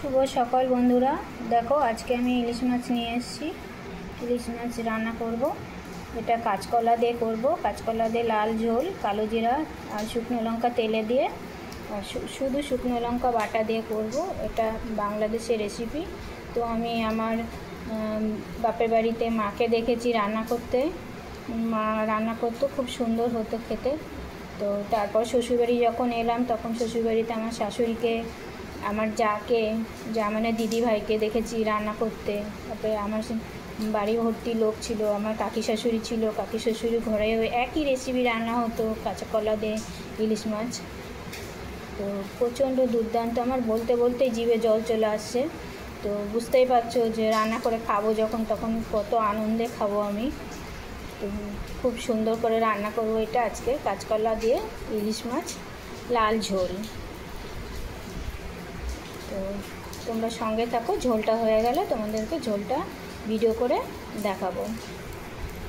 শুভ সকাল বন্ধুরা। দেখো আজকে আমি ইলিশ মাছ নিয়ে এসেছি। ইলিশ মাছ রান্না করব। এটা কাঁচকলা দিয়ে করব। কাঁচকলা দিয়ে লাল ঝোল, কালো জিরা আর শুকনো লঙ্কা তেলে দিয়ে, আর শুধু শুকনো লঙ্কা বাটা দিয়ে করব। এটা বাংলাদেশের রেসিপি। তো আমি আমার বাপের বাড়িতে মাকে দেখেছি রান্না করতে। মা রান্না করতো, খুব সুন্দর হতো খেতে। তো তারপর শ্বশুরবাড়ি যখন এলাম তখন শ্বশুরবাড়িতে আমার শাশুড়িকে, আমার যা মানে দিদিভাইকে দেখেছি রান্না করতে। তারপরে আমার বাড়ি ভর্তি লোক ছিল, আমার কাকি শাশুড়ি ছিল, কাকি শাশুড়ি ঘরে ওই একই রেসিপি রান্না হতো, কাঁচাকলা দিয়ে ইলিশ মাছ। তো প্রচণ্ড দুর্দান্ত, আমার বলতে বলতে জিভে জল চলে আসছে। তো বুঝতেই পারছো যে রান্না করে খাবো যখন, তখন কত আনন্দে খাবো আমি। তো খুব সুন্দর করে রান্না করবো এটা আজকে, কাঁচকলা দিয়ে ইলিশ মাছ লাল ঝোল। তো তোমরা সঙ্গে থাকো, ঝোলটা হয়ে গেলে তোমাদেরকে ঝোলটা ভিডিও করে দেখাবো।